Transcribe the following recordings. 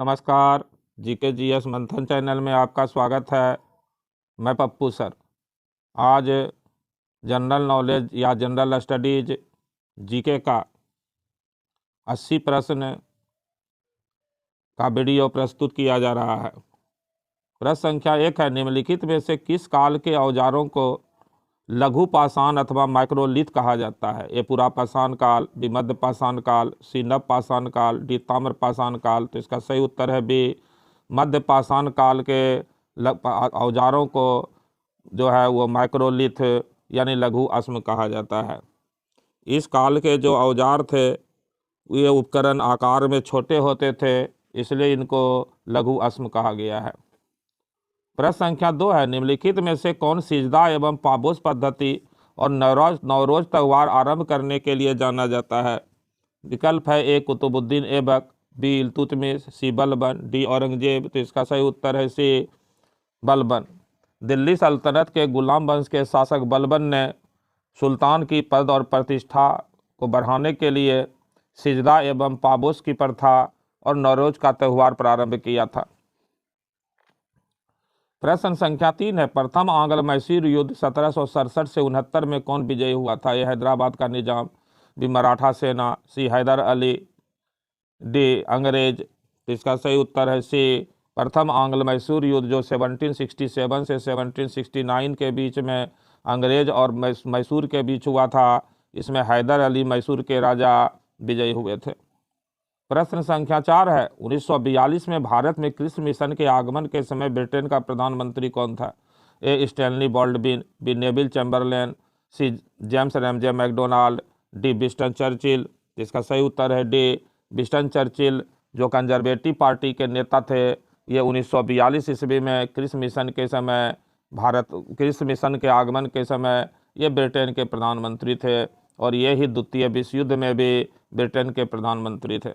नमस्कार। GK GS मंथन channel में आपका स्वागत है। मैं पप्पू सर। आज जनरल नॉलेज या जनरल स्टडीज जीके का 80 प्रश्न का वीडियो प्रस्तुत किया जा रहा है। प्रश्न संख्या 1 है, निम्नलिखित में से किस काल के औजारों को लघु पाषाण अथवा माइक्रोलिथ कहा जाता है? ए पुरा पाषाण काल, बी मध्य पाषाण काल, सी नव पाषाण काल, डी ताम्र पाषाण काल। तो इसका सही उत्तर है बी, मध्य पाषाण काल के औजारों को जो है वो माइक्रोलिथ यानी लघु अश्म कहा जाता है। इस काल के जो औजार थे ये उपकरण आकार में छोटे होते थे, इसलिए इनको लघु अश्म कहा गया है। प्रश्न संख्या 2 है, निम्नलिखित में से कौन सिजदा एवं पाबोस पद्धति और नवरोज त्यौहार आरंभ करने के लिए जाना जाता है? विकल्प है ए कुतुबुद्दीन ऐबक, बी इल्तुतमिश, सी बलबन, डी औरंगजेब। तो इसका सही उत्तर है सी बलबन। दिल्ली सल्तनत के गुलाम वंश के शासक बलबन ने सुल्तान की पद और प्रतिष्ठा को बढ़ाने के लिए सिजदा एवं पाबोस की प्रथा और नवरोज का त्यौहार प्रारंभ किया था। प्रश्न संख्या 3 है, प्रथम आंग्ल मैसूर युद्ध 1767 से 69 में कौन विजयी हुआ था? यह हैदराबाद का निजाम, बी मराठा सेना, सी हैदर अली, डी अंग्रेज। तो इसका सही उत्तर है सी, प्रथम आंग्ल मैसूर युद्ध जो 1767 से 1769 के बीच में अंग्रेज और मैसूर के बीच हुआ था, इसमें हैदर अली मैसूर के राजा विजयी हुए थे। प्रश्न संख्या 4 है, 1942 में भारत में कृषि मिशन के आगमन के समय ब्रिटेन का प्रधानमंत्री कौन था? A Stanley Baldwin, B Neville Chamberlain, C James Ramsay MacDonald, D Winston Churchill. इसका सही उत्तर है डी विंस्टन चर्चिल, जो कंजर्वेटिव पार्टी के नेता थे। ये 1942 ईस्वी में कृषि मिशन के समय कृषि मिशन के आगमन के समय ये ब्रिटेन के प्रधानमंत्री थे और ये ही द्वितीय विश्व युद्ध में भी ब्रिटेन के प्रधानमंत्री थे।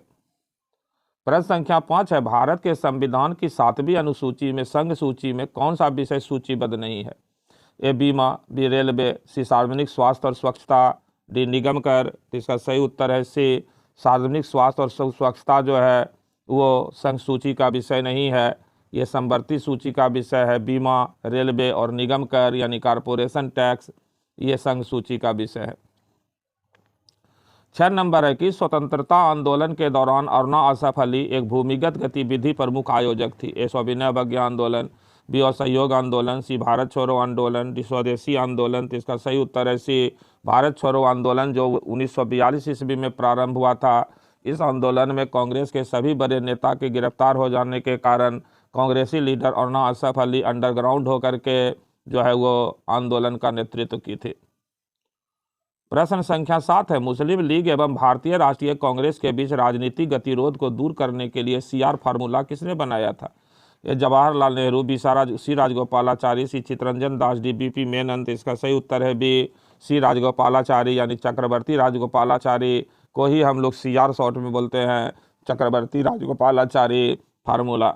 प्रश्न संख्या 5 है, भारत के संविधान की 7वीं अनुसूची में संघ सूची में कौन सा विषय सूचीबद्ध नहीं है? ए बीमा, बी रेलवे, सी सार्वजनिक स्वास्थ्य और स्वच्छता, डी निगम कर। तो इसका सही उत्तर है सी, सार्वजनिक स्वास्थ्य और स्वच्छता जो है वो संघ सूची का विषय नहीं है, ये समवर्ती सूची का विषय है। बीमा, रेलवे और निगम कर यानी कारपोरेशन टैक्स ये संघ सूची का विषय है। 6 नंबर है कि स्वतंत्रता आंदोलन के दौरान अरुणा असफ अली एक भूमिगत गतिविधि प्रमुख आयोजक थी? ए स्वविनय अवज्ञा आंदोलन, बी असहयोग आंदोलन, सी भारत छोड़ो आंदोलन, डी स्वदेशी आंदोलन। तो इसका सही उत्तर है सी, भारत छोड़ो आंदोलन जो 1942 ईस्वी में प्रारंभ हुआ था। इस आंदोलन में कांग्रेस के सभी बड़े नेता के गिरफ्तार हो जाने के कारण कांग्रेसी लीडर अरुणा असफ अली अंडरग्राउंड होकर के जो है वो आंदोलन का नेतृत्व की थी। प्रश्न संख्या 7 है, मुस्लिम लीग एवं भारतीय राष्ट्रीय कांग्रेस के बीच राजनीतिक गतिरोध को दूर करने के लिए सीआर फार्मूला किसने बनाया था? ये जवाहरलाल नेहरू, बी सी राजगोपालाचारी, सी चित्तरंजन दास, डी बीपी मेनन। इसका सही उत्तर है बी, सी राजगोपालाचारी यानी चक्रवर्ती राजगोपालाचारी को ही हम लोग सीआर शॉर्ट में बोलते हैं, चक्रवर्ती राजगोपालाचारी फार्मूला।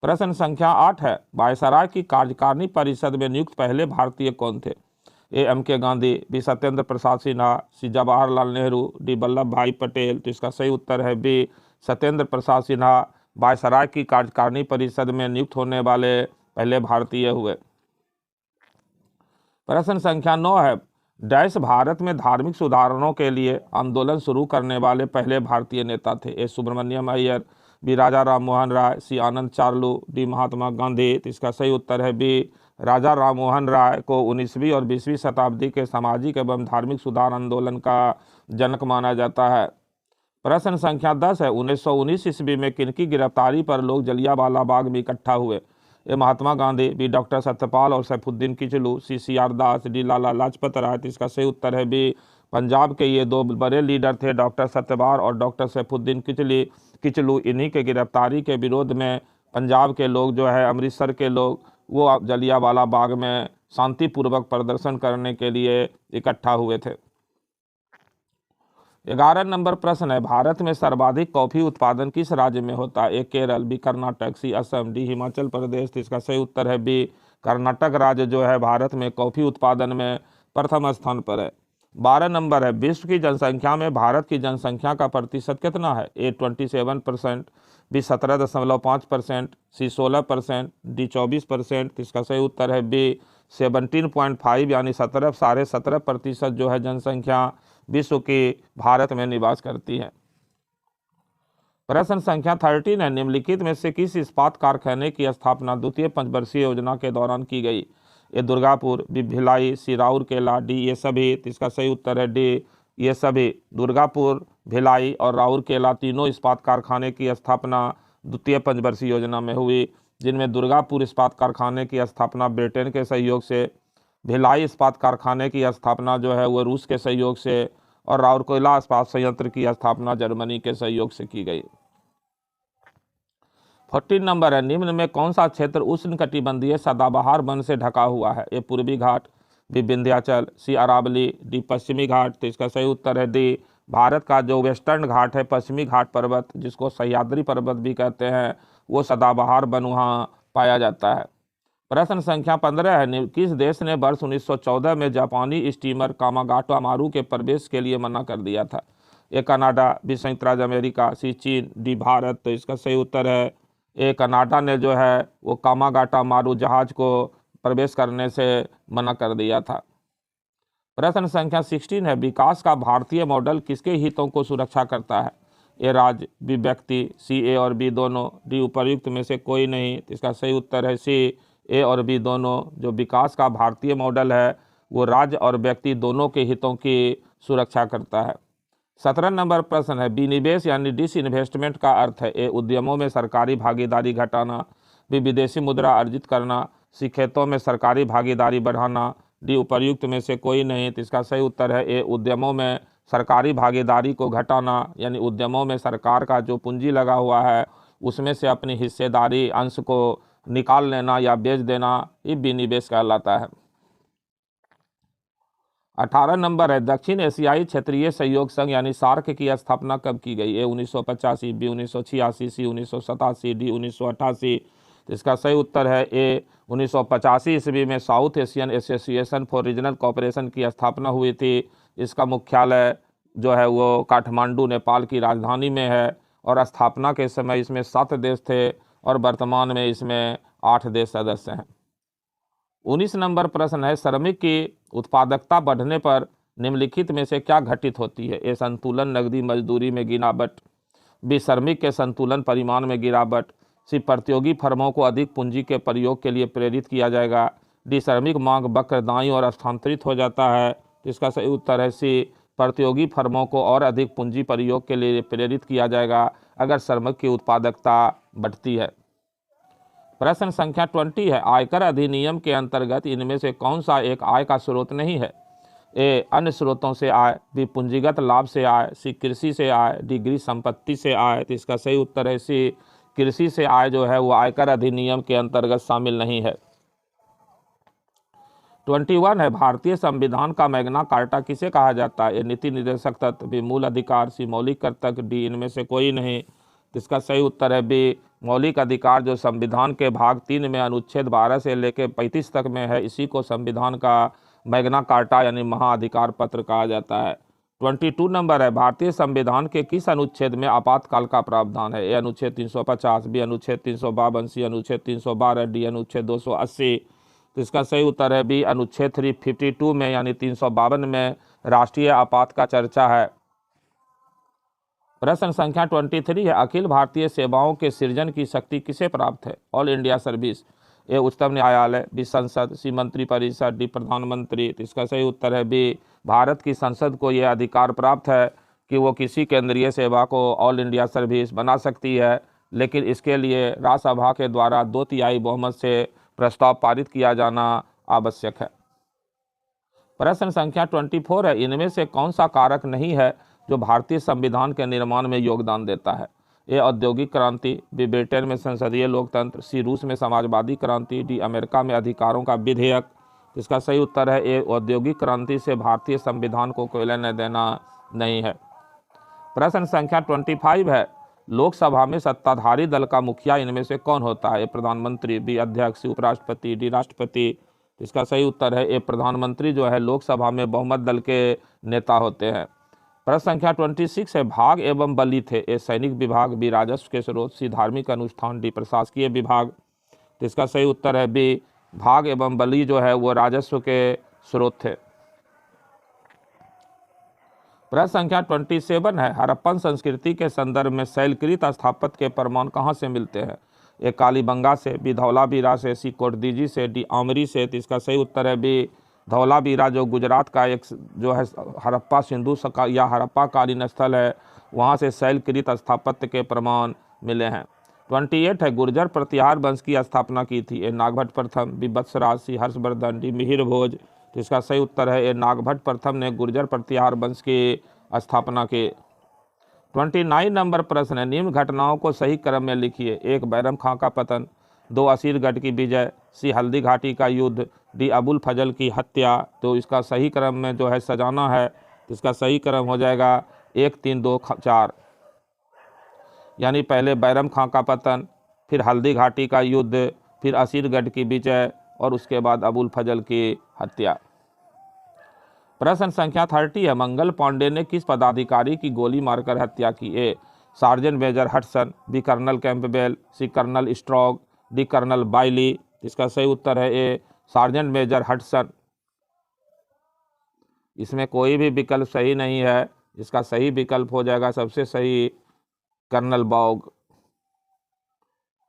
प्रश्न संख्या 8 है, वायसराय की कार्यकारिणी परिषद में नियुक्त पहले भारतीय कौन थे? ए एम के गांधी, बी सत्येंद्र प्रसाद सिन्हा, सी जवाहरलाल नेहरू, डी वल्लभ भाई पटेल। तो इसका सही उत्तर है बी, सत्येंद्र प्रसाद सिन्हा वायसराय की कार्यकारिणी परिषद में नियुक्त होने वाले पहले भारतीय हुए। प्रश्न संख्या 9 है, डैश भारत में धार्मिक सुधारणों के लिए आंदोलन शुरू करने वाले पहले भारतीय नेता थे? ए सुब्रमण्यम अय्यर, बी राजा राम मोहन राय, सी आनंद चार्लू, डी महात्मा गांधी। तो इसका सही उत्तर है बी, राजा राम मोहन राय को 19वीं और 20वीं शताब्दी के सामाजिक एवं धार्मिक सुधार आंदोलन का जनक माना जाता है। प्रश्न संख्या 10 है, 1919 ईस्वी में किनकी गिरफ्तारी पर लोग जलियांवाला बाग में इकट्ठा हुए? ए महात्मा गांधी, बी डॉक्टर सत्यपाल और सैफुद्दीन किचलू, सी सीआर दास, डी लाला लाजपत राय। इसका सही उत्तर है बी, पंजाब के ये दो बड़े लीडर थे, डॉक्टर सत्यपाल और डॉक्टर सैफुद्दीन किचलू। इन्हीं के गिरफ्तारी के विरोध में पंजाब के लोग जो है, अमृतसर के लोग, वो जलियांवाला बाग में शांतिपूर्वक प्रदर्शन करने के लिए इकट्ठा हुए थे। 11 नंबर प्रश्न है, भारत में सर्वाधिक कॉफी उत्पादन किस राज्य में होता है? ए केरल, बी कर्नाटक, सी असम, डी हिमाचल प्रदेश। तो इसका सही उत्तर है बी, कर्नाटक राज्य जो है भारत में कॉफी उत्पादन में प्रथम स्थान पर है। 12 नंबर है, विश्व की जनसंख्या में भारत की जनसंख्या का प्रतिशत कितना है? ए 27%, बी 17.5%, सी 16%, डी 24%। इसका सही उत्तर है बी 17.5 यानी 17.5% जो है जनसंख्या विश्व की भारत में निवास करती है। प्रश्न संख्या 13 है, निम्नलिखित में से किस इस्पात कारखाने की स्थापना द्वितीय पंचवर्षीय योजना के दौरान की गई? ए दुर्गापुर, बी भिलाई, सी राउरकेला, डी ये सभी। इसका सही उत्तर है डी ये सभी। दुर्गापुर, भिलाई और राउरकेला तीनों इस्पात कारखाने की स्थापना द्वितीय पंचवर्षीय योजना में हुई, जिनमें दुर्गापुर इस्पात कारखाने की स्थापना ब्रिटेन के सहयोग से, भिलाई इस्पात कारखाने की स्थापना जो है वो रूस के सहयोग से, और राउरकेला इस्पात संयंत्र की स्थापना जर्मनी के सहयोग से की गई। 14 नंबर है, निम्न में कौन सा क्षेत्र उष्णकटिबंधीय सदाबहार वन से ढका हुआ है? ए पूर्वी घाट, बी विंध्याचल, सी अरावली, डी पश्चिमी घाट। तो इसका सही उत्तर है डी भारत का जो वेस्टर्न घाट है, पश्चिमी घाट पर्वत जिसको सह्याद्री पर्वत भी कहते हैं, वो सदाबहार वन वहाँ पाया जाता है। प्रश्न संख्या 15 है, किस देश ने वर्ष 1914 में जापानी स्टीमर कामागाटामारू के प्रवेश के लिए मना कर दिया था? ए कनाडा, बी संयुक्त राज्य अमेरिका, सी चीन, डी भारत। तो इसका सही उत्तर है ए कनाडा ने जो है वो कामागाटामारू जहाज को प्रवेश करने से मना कर दिया था। प्रश्न संख्या 16 है, विकास का भारतीय मॉडल किसके हितों को सुरक्षा करता है? ए राज्य, बी व्यक्ति, सी ए और बी दोनों, डी उपर्युक्त में से कोई नहीं। इसका सही उत्तर है सी ए और बी दोनों। जो विकास का भारतीय मॉडल है वो राज्य और व्यक्ति दोनों के हितों की सुरक्षा करता है। 17 नंबर प्रश्न है, विनिवेश यानी डिसइन्वेस्टमेंट का अर्थ है? ए उद्यमों में सरकारी भागीदारी घटाना, बी विदेशी मुद्रा अर्जित करना, सी खेतों में सरकारी भागीदारी बढ़ाना, डी उपर्युक्त में से कोई नहीं। तो इसका सही उत्तर है ए उद्यमों में सरकारी भागीदारी को घटाना, यानी उद्यमों में सरकार का जो पूंजी लगा हुआ है उसमें से अपनी हिस्सेदारी अंश को निकाल लेना या बेच देना, ये विनिवेश कहलाता है। 18 नंबर है, दक्षिण एशियाई क्षेत्रीय सहयोग संघ यानी सार्क की स्थापना कब की गई? ए 1985, बी 1986, सी 1987, डी 1988। तो इसका सही उत्तर है ए 1985 ईस्वी में south Asian association for regional cooperation की स्थापना हुई थी। इसका मुख्यालय जो है वो काठमांडू नेपाल की राजधानी में है, और स्थापना के समय इसमें 7 देश थे और वर्तमान में इसमें 8 देश सदस्य हैं। 19 नंबर प्रश्न है, श्रमिक की उत्पादकता बढ़ने पर निम्नलिखित में से क्या घटित होती है? ए संतुलन नकदी मजदूरी में गिरावट, बी श्रमिक के संतुलन परिमाण में गिरावट, सी प्रतियोगी फर्मों को अधिक पूंजी के प्रयोग के लिए प्रेरित किया जाएगा, डी श्रमिक मांग वक्र दाईं और स्थानांतरित हो जाता है। तो इसका सही उत्तर है सी प्रतियोगी फर्मों को और अधिक पूंजी प्रयोग के लिए प्रेरित किया जाएगा अगर श्रमिक की उत्पादकता बढ़ती है। प्रश्न संख्या 20 है, आयकर अधिनियम के अंतर्गत इनमें से कौन सा एक आय का स्रोत नहीं है? ए अन्य स्रोतों से आय, बी पूंजीगत लाभ से आय, सी कृषि से आय, डी गृह संपत्ति से आय। तो इसका सही उत्तर है सी कृषि से आय जो है वो आयकर अधिनियम के अंतर्गत शामिल नहीं है। 21 है, भारतीय संविधान का मैग्ना कार्टा किसे कहा जाता है? ए नीति निर्देशक तत्व, बी मूल अधिकार, सी मौलिक कर्तव्य, डी इनमें से कोई नहीं। इसका सही उत्तर है बी मौलिक अधिकार, जो संविधान के भाग 3 में अनुच्छेद 12 से लेकर 35 तक में है, इसी को संविधान का मैग्ना कार्टा यानी महाअधिकार पत्र कहा जाता है। 22 नंबर है, भारतीय संविधान के किस अनुच्छेद में आपातकाल का प्रावधान है? ए अनुच्छेद 350, बी अनुच्छेद 352, सी अनुच्छेद 312, डी अनुच्छेद 280। तो इसका सही उत्तर है बी अनुच्छेद 352 में यानी 352 में राष्ट्रीय आपात का चर्चा है। प्रश्न संख्या 23 है, अखिल भारतीय सेवाओं के सृजन की शक्ति किसे प्राप्त है? ऑल इंडिया सर्विस, ए उच्चतम न्यायालय, बी संसद, सी मंत्रिपरिषद, डी प्रधानमंत्री। तो इसका सही उत्तर है बी भारत की संसद को यह अधिकार प्राप्त है कि वो किसी केंद्रीय सेवा को ऑल इंडिया सर्विस बना सकती है, लेकिन इसके लिए राज्यसभा के द्वारा 2/3 बहुमत से प्रस्ताव पारित किया जाना आवश्यक है। प्रश्न संख्या 24 है, इनमें से कौन सा कारक नहीं है जो भारतीय संविधान के निर्माण में योगदान देता है? ए औद्योगिक क्रांति, बी ब्रिटेन में संसदीय लोकतंत्र, सी रूस में समाजवादी क्रांति, डी अमेरिका में अधिकारों का विधेयक। इसका सही उत्तर है ए औद्योगिक क्रांति से भारतीय संविधान को कोई लेना देना नहीं है। प्रश्न संख्या 25 है, लोकसभा में सत्ताधारी दल का मुखिया इनमें से कौन होता है? ए प्रधानमंत्री, बी अध्यक्ष, सी उपराष्ट्रपति, डी राष्ट्रपति। तो इसका सही उत्तर है ए, प्रधानमंत्री जो है लोकसभा में बहुमत दल के नेता होते हैं। प्रश्न संख्या 26 है, भाग एवं बलि थे ए, सैनिक विभाग, बी, राजस्व के स्रोत, सी, धार्मिक अनुष्ठान, डी, प्रशासकीय विभाग। तो इसका सही उत्तर है बी, भाग एवं बलि जो है वो राजस्व के स्रोत थे। प्रश्न संख्या 27 है, हड़प्पन संस्कृति के संदर्भ में शैलकृत स्थापत्य के प्रमाण कहाँ से मिलते हैं? ए, कालीबंगा से, बी, धौलावीरा से, सी, कोटदीजी से, डी, आमरी से। तो इसका सही उत्तर है बी, धौलावीरा, जो गुजरात का एक जो है हड़प्पा सिंधु या हड़प्पा कालीन स्थल है, वहाँ से शैलकृत स्थापत्य के प्रमाण मिले हैं। 28 है, गुर्जर प्रतिहार वंश की स्थापना की थी? ए, नागभट्ट प्रथम, बी, वत्सराज, सी, हर्षवर्धन, डी, मिहिर भोज। तो इसका सही उत्तर है ए, नागभट्ट प्रथम ने गुर्जर प्रतिहार वंश की स्थापना की। 29 नंबर प्रश्न है, निम्न घटनाओं को सही क्रम में लिखिए। 1, बैरम खां का पतन, 2, असीरगढ़ की विजय, सी, हल्दी घाटी का युद्ध, डी, अबुल फजल की हत्या। तो इसका सही क्रम में जो है सजाना है, तो इसका सही क्रम हो जाएगा 1, 3, 2, 4, यानी पहले बैरम खां का पतन, फिर हल्दी घाटी का युद्ध, फिर असीरगढ़ की विजय और उसके बाद अबुल फजल की हत्या। प्रश्न संख्या 30 है, मंगल पांडे ने किस पदाधिकारी की गोली मारकर हत्या की? A, sergeant major Hodson, B, colonel Campbell, C, colonel Strong, D, colonel Bailey. इसका सही उत्तर है ए, सार्जेंट मेजर हटसन। इसमें कोई भी विकल्प सही नहीं है, इसका सही विकल्प हो जाएगा सबसे सही कर्नल बॉग।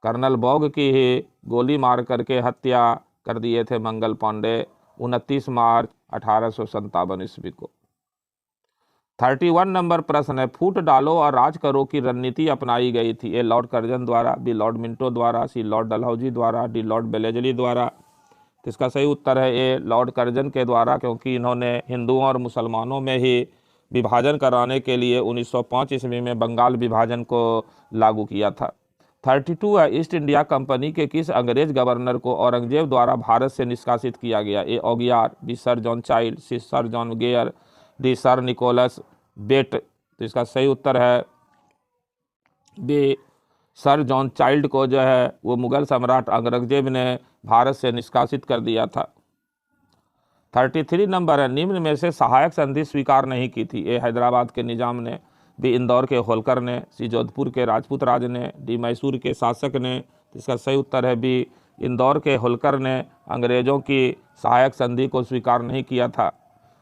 कर्नल बॉग की ही गोली मार करके हत्या कर दिए थे मंगल पांडे 29 मार्च 1857 ईस्वी को। 31 नंबर प्रश्न है, फूट डालो और राज करो की रणनीति अपनाई गई थी? ए, लॉर्ड कर्जन द्वारा, बी, लॉर्ड मिंटो द्वारा, सी, लॉर्ड डलहौजी द्वारा, डी, लॉर्ड बेलेजली द्वारा। तो इसका सही उत्तर है ए, लॉर्ड कर्जन के द्वारा, क्योंकि इन्होंने हिंदुओं और मुसलमानों में ही विभाजन कराने के लिए 1905 ईस्वी में बंगाल विभाजन को लागू किया था। 32 है, ईस्ट इंडिया कंपनी के किस अंग्रेज गवर्नर को औरंगजेब द्वारा भारत से निष्कासित किया गया? ए, ऑगियार, B, sir John Child, C, sir John Gayer, D, sir Nicholas Bate. तो इसका सही उत्तर है बी, सर जॉन चाइल्ड को जो है वो मुगल सम्राट औरंगजेब ने भारत से निष्कासित कर दिया था। 33 नंबर है, निम्न में से सहायक संधि स्वीकार नहीं की थी? ए, हैदराबाद के निजाम ने, बी, इंदौर के होलकर ने, सी, जोधपुर के राजपूत राज ने, डी, मैसूर के शासक ने। इसका सही उत्तर है बी, इंदौर के होलकर ने अंग्रेजों की सहायक संधि को स्वीकार नहीं किया था।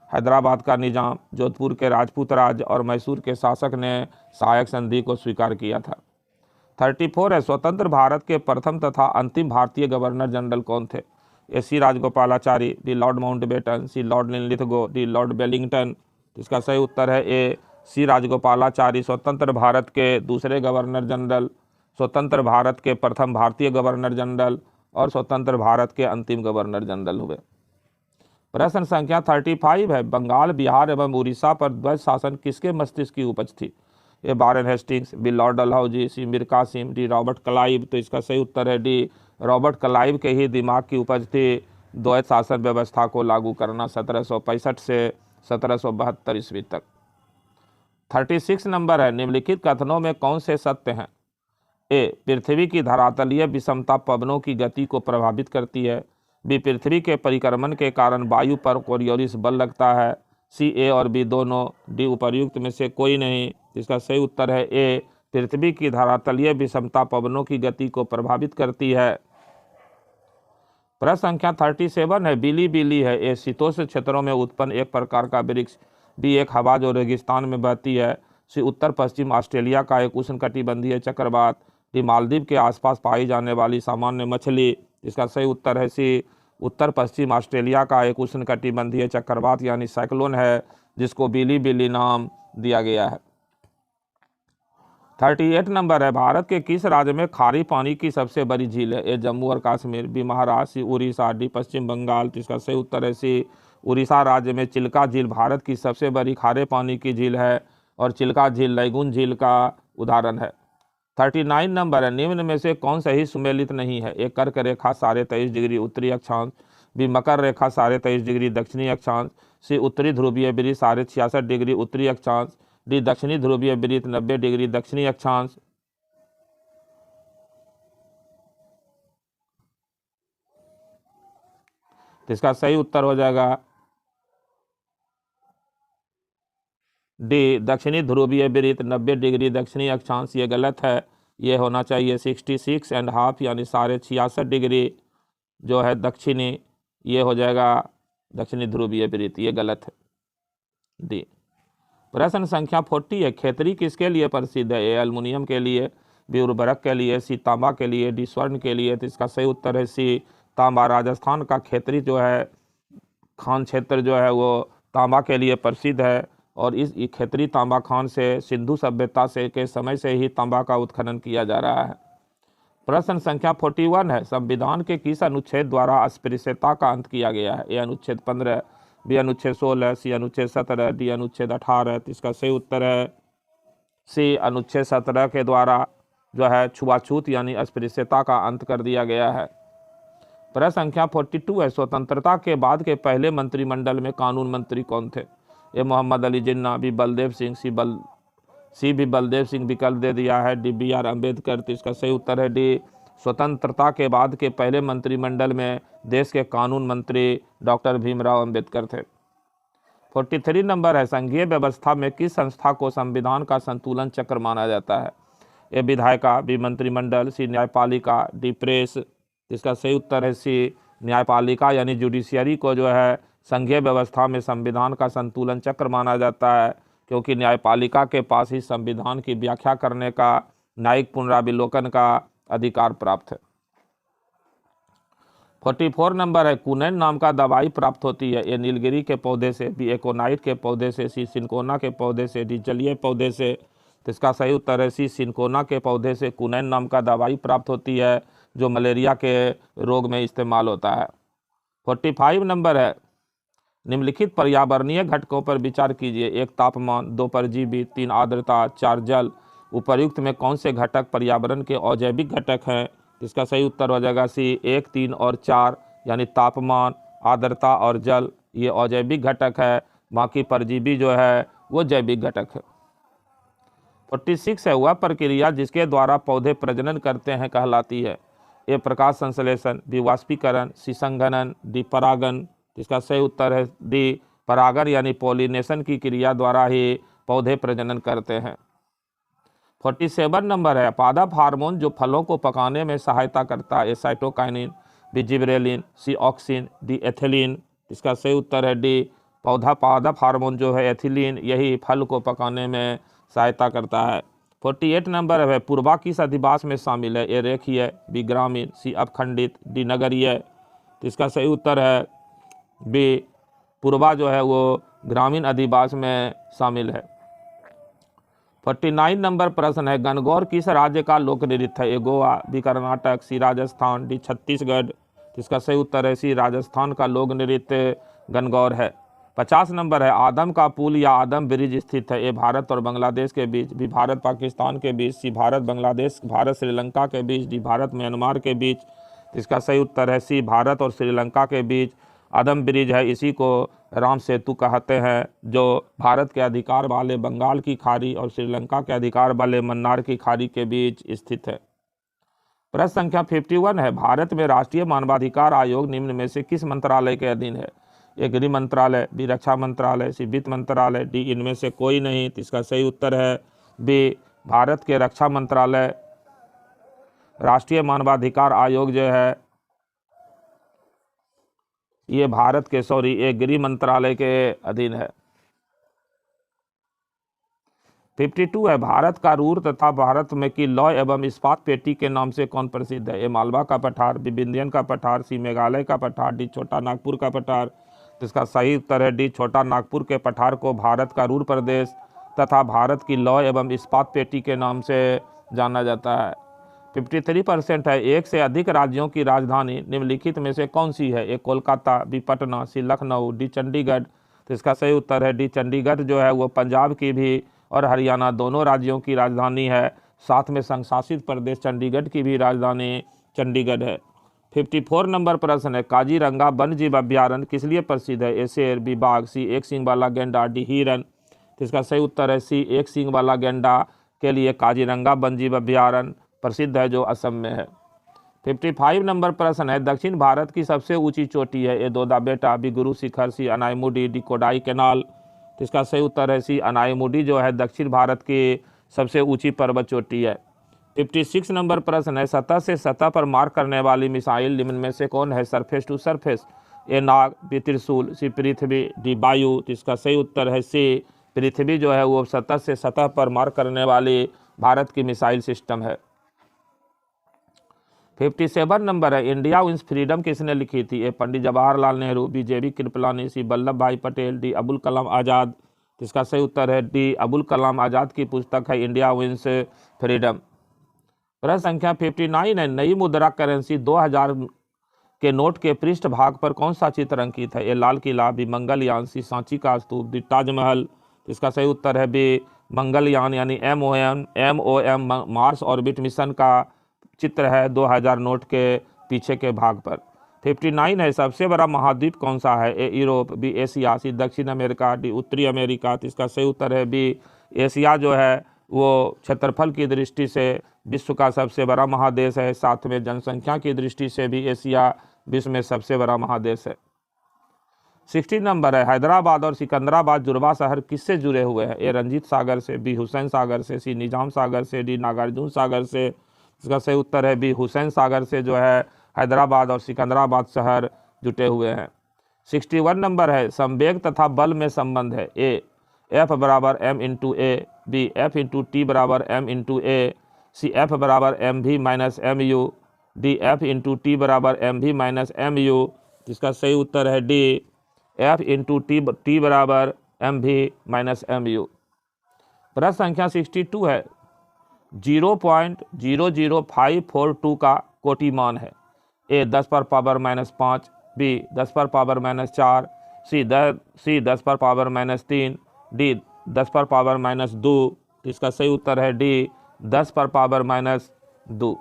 हैदराबाद का निजाम, जोधपुर के राजपूत राज और मैसूर के शासक ने सहायक संधि को स्वीकार किया था। 34 है, स्वतंत्र भारत के प्रथम तथा अंतिम भारतीय गवर्नर जनरल कौन थे? A, C, Rajagopalachari, B, lord Mountbatten, C, lord Linlithgow, D, lord Wellington. इसका सही उत्तर है ए, सी, राजगोपालाचारी स्वतंत्र भारत के दूसरे गवर्नर जनरल, स्वतंत्र भारत के प्रथम भारतीय गवर्नर जनरल और स्वतंत्र भारत के अंतिम गवर्नर जनरल हुए। प्रश्न संख्या 35 है, बंगाल, बिहार एवं उड़ीसा पर द्वैत शासन किसके मस्तिष्क की उपज थी? A, Warren Hastings, B, lord Dalhousie, C, Mir Qasim, D, Robert Clive. तो इसका सही उत्तर है डी, रॉबर्ट क्लाइव के ही दिमाग की उपज थी द्वैत शासन व्यवस्था को लागू करना 1765 से 1772 ईस्वी तक। 36 नंबर है, निम्नलिखित कथनों में कौन से सत्य हैं? ए, पृथ्वी की धरातलीय विषमता पवनों की गति को प्रभावित करती है, बी, पृथ्वी के परिक्रमण के कारण वायु पर कोरियोलिस बल लगता है, सी, ए और बी दोनों, डी, उपर्युक्त में से कोई नहीं। इसका सही उत्तर है ए, पृथ्वी की धरातलीय विषमता पवनों की गति को प्रभावित करती है। प्रश्न संख्या 37 है, बिली है? ए, शीतोष्ण क्षेत्रों में उत्पन्न एक प्रकार का वृक्ष, बी, एक हवा जो रेगिस्तान में बहती है, सी, उत्तर पश्चिम ऑस्ट्रेलिया का एक उष्णकटिबंधीय चक्रवात, डी, मालदीव के आसपास पाई जाने वाली सामान्य मछली। इसका सही उत्तर है सी, उत्तर पश्चिम ऑस्ट्रेलिया का एक उष्णकटिबंधीय चक्रवात यानी साइक्लोन है, जिसको बिली नाम दिया गया है। 38 नंबर है, भारत के किस राज्य में खारी पानी की सबसे बड़ी झील है? ए, जम्मू और कश्मीर, बी, महाराष्ट्र, सी, उड़ीसा, डी, पश्चिम बंगाल। तो इसका सही उत्तर है सी, उड़ीसा राज्य में चिल्का झील भारत की सबसे बड़ी खारे पानी की झील है और चिल्का झील लैगून झील का उदाहरण है। 39 नंबर है, निम्न में से कौन सही सुमेलित नहीं है? ए, कर्क रेखा 23.5 डिग्री उत्तरी अक्षांश, बी, मकर रेखा 23.5 डिग्री दक्षिणी अक्षांश, सी, उत्तरी ध्रुवीय वृत्त 66.5 डिग्री उत्तरी अक्षांश, डी, दक्षिणी ध्रुवीय वृत्त 90 डिग्री दक्षिणी अक्षांश। तो इसका सही उत्तर हो जाएगा डी, दक्षिणी ध्रुवीय वृत्त 90 डिग्री दक्षिणी अक्षांश, ये गलत है। ये होना चाहिए 66.5 यानी 66.5 डिग्री जो है दक्षिणी, ये हो जाएगा दक्षिणी ध्रुवीय वृत्त, ये गलत है डी। प्रश्न संख्या 40 है, खेतरी किसके लिए प्रसिद्ध है? ए एल्युमिनियम के लिए, बी उर्वरक के लिए, सी तांबा के लिए, डी स्वर्ण के लिए। तो इसका सही उत्तर है सी तांबा। राजस्थान का खेतरी जो है खान क्षेत्र जो है वो तांबा के लिए प्रसिद्ध है और इस खेतरी तांबा खान से सिंधु सभ्यता से के समय से ही तांबा का उत्खनन किया जा रहा है। प्रश्न संख्या 41 है, संविधान के किस अनुच्छेद द्वारा अस्पृश्यता का अंत किया गया है? ए अनुच्छेद 15, बी अनुच्छेद 16, सी अनुच्छेद 17, डी अनुच्छेद 18। तो इसका सही उत्तर है सी अनुच्छेद 17 के द्वारा जो है छुआछूत यानी अस्पृश्यता का अंत कर दिया गया है। प्रश्न संख्या 42 है, स्वतंत्रता के बाद के पहले मंत्रिमंडल में कानून मंत्री कौन थे? ए मोहम्मद अली जिन्ना, बी बलदेव सिंह, सी भी बलदेव सिंह विकल्प दे दिया है, डी बी आर अम्बेडकर। तो इसका सही उत्तर है डी, स्वतंत्रता के बाद के पहले मंत्रिमंडल में देश के कानून मंत्री डॉक्टर भीमराव अम्बेडकर थे। 43 नंबर है, संघीय व्यवस्था में किस संस्था को संविधान का संतुलन चक्र माना जाता है? ए विधायिका, बी मंत्रिमंडल, सी न्यायपालिका, डी प्रेस। इसका सही उत्तर है सी न्यायपालिका यानी जुडिशियरी को जो है संघीय व्यवस्था में संविधान का संतुलन चक्र माना जाता है, क्योंकि न्यायपालिका के पास ही संविधान की व्याख्या करने का, न्यायिक पुनराविलोकन का अधिकार प्राप्त है। 44 नंबर है, कुनैन नाम का दवाई प्राप्त होती है? ए नीलगिरी के पौधे से, बी एकोनाइट के पौधे से, सी सिनकोना के पौधे से, डी जलीय पौधे से। तो इसका सही उत्तर है सी सिनकोना के पौधे से कुनैन नाम का दवाई प्राप्त होती है जो मलेरिया के रोग में इस्तेमाल होता है। 45 नंबर है, निम्नलिखित पर्यावरणीय घटकों पर विचार कीजिए। 1 तापमान, 2 परजीवी, 3 आर्द्रता, 4 जल। उपर्युक्त में कौन से घटक पर्यावरण के अजैविक घटक हैं? इसका सही उत्तर हो जाएगा सी 1, 3 और 4 यानी तापमान, आर्द्रता और जल ये अजैविक घटक है, बाकी परजीवी जो है वो जैविक घटक है। 46 है, वह प्रक्रिया जिसके द्वारा पौधे प्रजनन करते हैं कहलाती है? ए प्रकाश संश्लेषण, बी वाष्पीकरण, सी संघनन, डी परागन। इसका सही उत्तर है डी परागन यानी पॉलिनेशन की क्रिया द्वारा ही पौधे प्रजनन करते हैं। 47 नंबर है, पादप हार्मोन जो फलों को पकाने में सहायता करता है? ए साइटोकाइनिन, बी जिबरेलिन, सी ऑक्सिन, डी एथिलीन। इसका सही उत्तर है डी पादप हार्मोन जो है एथिलीन, यही फल को पकाने में सहायता करता है। 48 नंबर है, पूर्वा किस अधिवास में शामिल है? ए रेखीय, बी ग्रामीण, सी अपखंडित, डी नगरीय। तो इसका सही उत्तर है बी पूर्वा जो है वो ग्रामीण अधिवास में शामिल है। 49 नंबर प्रश्न है, गणगौर किस राज्य का लोक नृत्य है? ए गोवा, बी कर्नाटक, सी राजस्थान, डी छत्तीसगढ़। इसका सही उत्तर है सी राजस्थान का लोक नृत्य गणगौर है। 50 नंबर है, आदम का पुल या आदम ब्रिज स्थित है? ए भारत और बांग्लादेश के बीच, बी भारत पाकिस्तान के बीच, सी भारत बांग्लादेश, भारत श्रीलंका के बीच, डी भारत म्यांमार के बीच। इसका सही उत्तर है सी भारत और श्रीलंका के बीच आदम ब्रिज है, इसी को राम सेतु कहते हैं, जो भारत के अधिकार वाले बंगाल की खाड़ी और श्रीलंका के अधिकार वाले मन्नार की खाड़ी के बीच स्थित है। प्रश्न संख्या 51 है, भारत में राष्ट्रीय मानवाधिकार आयोग निम्न में से किस मंत्रालय के अधीन है? ए गृह मंत्रालय, बी रक्षा मंत्रालय, सी वित्त मंत्रालय, डी इनमें से कोई नहीं। तो इसका सही उत्तर है बी भारत के रक्षा मंत्रालय। राष्ट्रीय मानवाधिकार आयोग जो है ये भारत के ये गृह मंत्रालय के अधीन है। 52 है, भारत का रूर तथा भारत में की लौ एवं इस्पात पेटी के नाम से कौन प्रसिद्ध है? ए मालवा का पठार, बी विंध्यन का पठार, सी मेघालय का पठार, डी छोटा नागपुर का पठार। तो इसका सही उत्तर है डी छोटा नागपुर के पठार को भारत का रूर प्रदेश तथा भारत की लौ एवं इस्पात पेटी के नाम से जाना जाता है। 53% है, एक से अधिक राज्यों की राजधानी निम्नलिखित में से कौन सी है? ए कोलकाता, बी पटना, सी लखनऊ, डी चंडीगढ़। तो इसका सही उत्तर है डी चंडीगढ़ जो है वो पंजाब की भी और हरियाणा दोनों राज्यों की राजधानी है, साथ में संघ शासित प्रदेश चंडीगढ़ की भी राजधानी चंडीगढ़ है। 54 नंबर प्रश्न है, काजीरंगा वन्य जीव अभ्यारण्य किस लिए प्रसिद्ध है? ए शेर, बी बाघ, सी एक सींग वाला गेंडा, डी हिरन। तो इसका सही उत्तर है सी एक सींग वाला गेंडा के लिए काजीरंगा वन्य जीव अभ्यारण्य प्रसिद्ध है जो असम में है। 55 नंबर प्रश्न है, दक्षिण भारत की सबसे ऊंची चोटी है? ए दोदा बेटा, बी गुरु शिखर, सी अनाईमुडी, डी कोडाई कैनाल। तो इसका सही उत्तर है सी अनाईमुडी जो है दक्षिण भारत की सबसे ऊंची पर्वत चोटी है। 56 नंबर प्रश्न है, सतह से सतह पर मार करने वाली मिसाइल निम्न में से कौन है? Surface to surface, A Nag, B Trishul, C Prithvi, D वायु। तो इसका सही उत्तर है सी पृथ्वी जो है वो सतह से सतह पर मार करने वाली भारत की मिसाइल सिस्टम है। 57 नंबर है, इंडिया विंस फ्रीडम किसने लिखी थी? A Pandit Jawaharlal Nehru, B J B Kripalani, C Vallabhbhai Patel, D Abul Kalam Azad. इसका सही उत्तर है डी अबुल कलाम आज़ाद की पुस्तक है इंडिया विंस फ्रीडम। प्रश्न संख्या 59 है, नई मुद्रा करेंसी 2000 के नोट के पृष्ठ भाग पर कौन सा चित्र अंकित है? ए लाल किला, बी मंगलयान, सी सांची का स्तूप, डी ताजमहल। इसका सही उत्तर है बी मंगलयान यानी MOM मार्स ऑर्बिट मिशन का चित्र है 2000 नोट के पीछे के भाग पर। 59 है, सबसे बड़ा महाद्वीप कौन सा है? ए यूरोप, बी एशिया, सी दक्षिण अमेरिका, डी उत्तरी अमेरिका। तो इसका सही उत्तर है बी एशिया जो है वो क्षेत्रफल की दृष्टि से विश्व का सबसे बड़ा महादेश है, साथ में जनसंख्या की दृष्टि से भी एशिया विश्व में सबसे बड़ा महादेश है। 60 नंबर है, हैदराबाद और सिकंदराबाद जुड़वा शहर किससे जुड़े हुए हैं? ए रंजीत सागर से, बी हुसैन सागर से, सी निजाम सागर से, डी नागार्जुन सागर से। इसका सही उत्तर है बी हुसैन सागर से जो है हैदराबाद और सिकंदराबाद शहर जुटे हुए हैं। 61 नंबर है, संवेग तथा बल में संबंध है? ए F बराबर M इंटू ए, बी F इंटू टी बराबर M इंटू ए, सी F बराबर MV minus MU, D F into T बराबर MV माइनस MU। इसका सही उत्तर है डी F इंटू टी बराबर MV माइनस MU। प्रश्न संख्या 62 है, 0.00542 का कोटिमान है? ए 10 पर पावर माइनस 5, बी 10 पर पावर माइनस 4, सी 10 पर पावर माइनस 3, डी 10 पर पावर माइनस 2। इसका सही उत्तर है डी 10 पर पावर माइनस 2।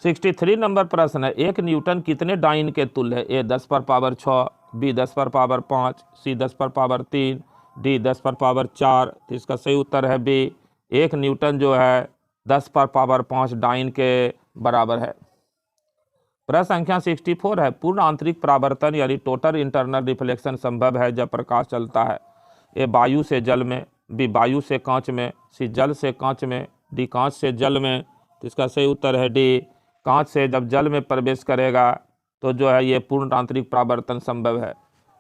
63 नंबर प्रश्न है, 1 न्यूटन कितने डाइन के तुल्य है? ए 10 पर पावर 6, बी 10 पर पावर 5, सी 10 पर पावर 3, डी 10 पर पावर 4। तो इसका सही उत्तर है बी 1 न्यूटन जो है 10 पर पावर 5 डाइन के बराबर है। प्रश्न संख्या 64 है, पूर्ण आंतरिक परावर्तन यानी टोटल इंटरनल रिफ्लेक्शन संभव है जब प्रकाश चलता है? ए वायु से जल में, बी वायु से कांच में, सी जल से कांच में, डी कांच से जल में। तो इसका सही उत्तर है डी कांच से जब जल में प्रवेश करेगा तो जो है ये पूर्ण आंतरिक परावर्तन संभव है,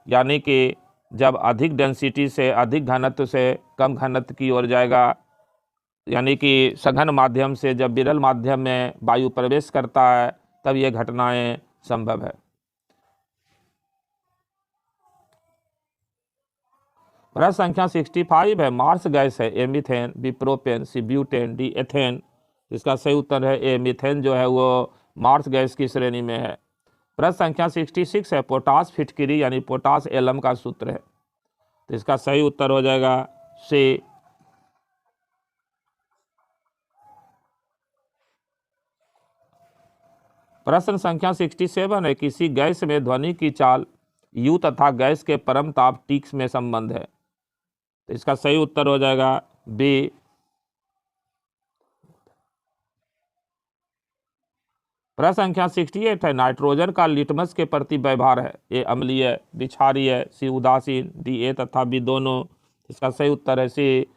यानी कि जब अधिक डेंसिटी से अधिक घनत्व से कम घनत्व की ओर जाएगा, यानी कि सघन माध्यम से जब विरल माध्यम में वायु प्रवेश करता है तब ये घटनाएं संभव है। प्रश्न संख्या 65 है, मार्स गैस है? A methane, B propane, C butane, D ethane. इसका सही उत्तर है ए मीथेन जो है वो मार्स गैस की श्रेणी में है। प्रश्न संख्या 66 है, पोटास फिटकिरी यानी पोटास एलम का सूत्र है? तो इसका सही उत्तर हो जाएगा सी। प्रश्न संख्या 67 है, किसी गैस में ध्वनि की चाल U तथा गैस के परम ताप T में संबंध है? तो इसका सही उत्तर हो जाएगा बी। प्रश्न संख्या 68 है, नाइट्रोजन का लिटमस के प्रति व्यवहार है? ए अम्लीय, बी क्षारीय, सी उदासीन, डी ए तथा बी दोनों। इसका सही उत्तर है सी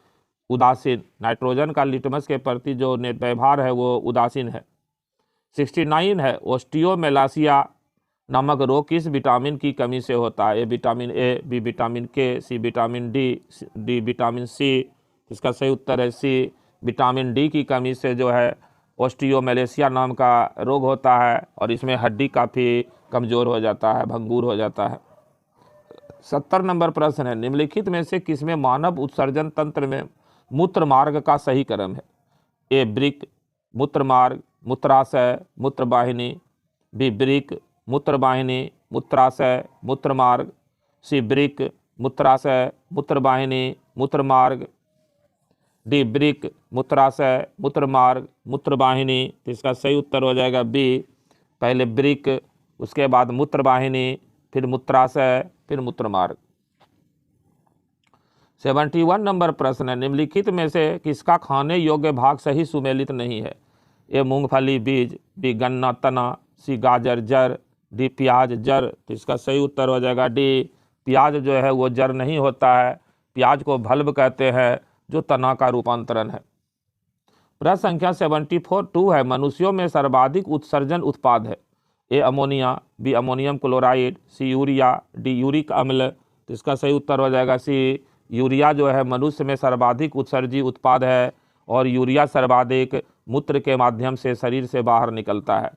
उदासीन। नाइट्रोजन का लिटमस के प्रति जो व्यवहार है वो उदासीन है। 69 है, ओस्टियोमेलासिया नामक रोग किस विटामिन की कमी से होता है? A vitamin A, B vitamin K, C vitamin D vitamin C. इसका सही उत्तर है सी विटामिन डी की कमी से जो है ओस्टियोमेलासिया नाम का रोग होता है और इसमें हड्डी काफ़ी कमज़ोर हो जाता है, भंगुर हो जाता है। 70 नंबर प्रश्न है, निम्नलिखित में से किसमें मानव उत्सर्जन तंत्र में मूत्र मार्ग का सही क्रम है? ए ब्रिक मूत्र मार्ग मूत्राशय मूत्रवाहिनी, बी ब्रिक मूत्रवाहिनी मूत्राशय मूत्रमार्ग, सी ब्रिक मूत्राशय मूत्रवाहिनी मूत्रमार्ग, डी ब्रिक मूत्राशय मूत्रमार्ग मूत्रवाहिनी। तो इसका सही उत्तर हो जाएगा बी, पहले ब्रिक उसके बाद मूत्रवाहिनी फिर मूत्राशय फिर मूत्रमार्ग। 71 नंबर प्रश्न है, निम्नलिखित में से किसका खाने योग्य भाग सही सुमेलित नहीं है? ए मूंगफली बीज, बी गन्ना तना, सी गाजर जड़, डी प्याज जड़। तो इसका सही उत्तर हो जाएगा डी, प्याज जो है वो जड़ नहीं होता है, प्याज को भल्ब कहते हैं जो तना का रूपांतरण है। प्रश्न संख्या 74 है, मनुष्यों में सर्वाधिक उत्सर्जन उत्पाद है? A ammonia, B ammonium chloride, C urea, D uric अम्ल। तो इसका सही उत्तर हो जाएगा सी, यूरिया जो है मनुष्य में सर्वाधिक उत्सर्जी उत्पाद है और यूरिया सर्वाधिक मूत्र के माध्यम से शरीर से बाहर निकलता है।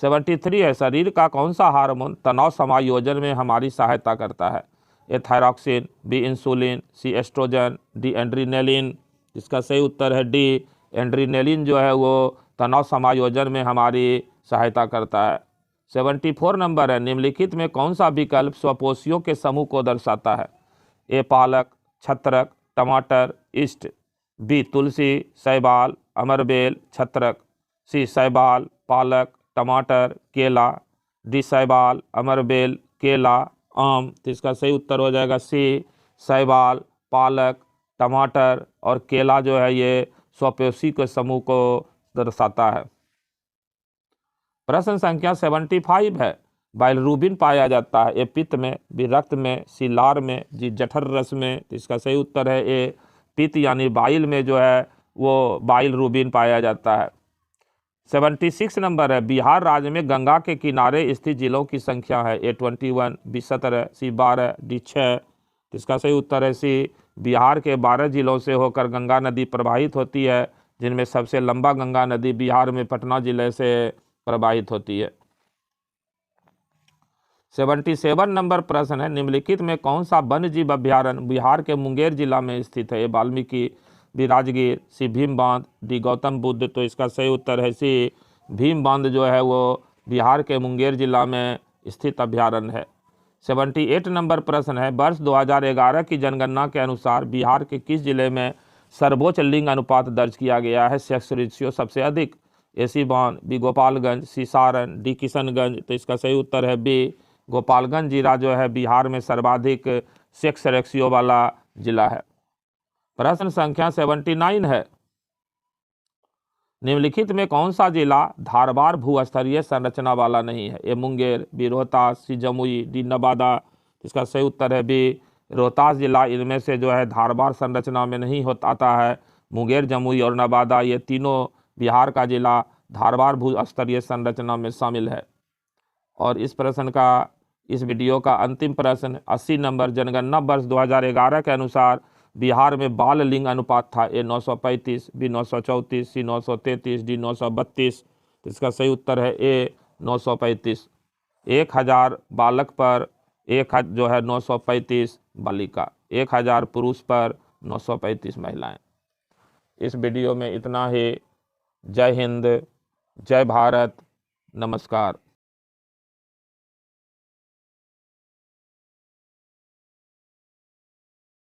73 है, शरीर का कौन सा हार्मोन तनाव समायोजन में हमारी सहायता करता है? ए थायरॉक्सिन, बी इंसुलिन, सी एस्ट्रोजन, डी एड्रीनलिन। इसका सही उत्तर है डी, एड्रीनलिन जो है वो तनाव समायोजन में हमारी सहायता करता है। 74 नंबर है, निम्नलिखित में कौन सा विकल्प स्वपोषियों के समूह को दर्शाता है? ए पालक, छत्रक, टमाटर, इष्ट, बी तुलसी, शैवाल, अमरबेल, छत्रक, सी शैवाल, पालक, टमाटर, केला, डी शैवाल, अमरबेल, केला, आम। तो इसका सही उत्तर हो जाएगा सी, शैवाल, पालक, टमाटर और केला जो है ये स्वपोषी के समूह को दर्शाता है। प्रश्न संख्या 75 है, बाइलरुबिन पाया जाता है? ए पित्त में, बी रक्त में, सी लार में, जी जठर रस में। तो इसका सही उत्तर है ए, पित्त यानी बाइल में जो है वो बाइलरुबिन पाया जाता है। 76 नंबर है, बिहार राज्य में गंगा के किनारे स्थित जिलों की संख्या है? ए 21, बी 17, सी 12, डी 6। तो इसका सही उत्तर है सी, बिहार के 12 जिलों से होकर गंगा नदी प्रवाहित होती है, जिनमें सबसे लंबा गंगा नदी बिहार में पटना जिले से प्रवाहित होती है। 77 नंबर प्रश्न है, निम्नलिखित में कौन सा वन्य जीव अभ्यारण्य बिहार के मुंगेर जिला में स्थित है? ए वाल्मीकि, बी राजगीर, सी भीम बांध, डी गौतम बुद्ध। तो इसका सही उत्तर है सी, भीम बांध जो है वो बिहार के मुंगेर जिला में स्थित अभ्यारण्य है। 78 नंबर प्रश्न है, वर्ष 2011 की जनगणना के अनुसार बिहार के किस जिले में सर्वोच्च लिंग अनुपात दर्ज किया गया है? सेक्स रेशियो सबसे अधिक? ए सीवान, बी गोपालगंज, सी सारण, डी किशनगंज। तो इसका सही उत्तर है बी, गोपालगंज जिला जो है बिहार में सर्वाधिक सेक्स रेशियो वाला जिला है। प्रश्न संख्या 79 है, निम्नलिखित में कौन सा जिला धारबार भूस्तरीय संरचना वाला नहीं है? ए मुंगेर, बी रोहतास, सी जमुई, डी नवादा। इसका सही उत्तर है बी, रोहतास जिला इनमें से जो है धारबार संरचना में नहीं आता है। मुंगेर, जमुई और नवादा ये तीनों बिहार का जिला धारबार भूस्तरीय संरचना में शामिल है। और इस प्रश्न का, इस वीडियो का अंतिम प्रश्न 80 नंबर, जनगणना वर्ष 2011 के अनुसार बिहार में बाल लिंग अनुपात था? ए 935, बी 934, सी 933, डी 932। तो इसका सही उत्तर है ए 935। 1000 बालक पर जो है 935 बालिका, 1000 पुरुष पर 935 महिलाएं। इस वीडियो में इतना ही। जय हिंद, जय भारत, नमस्कार।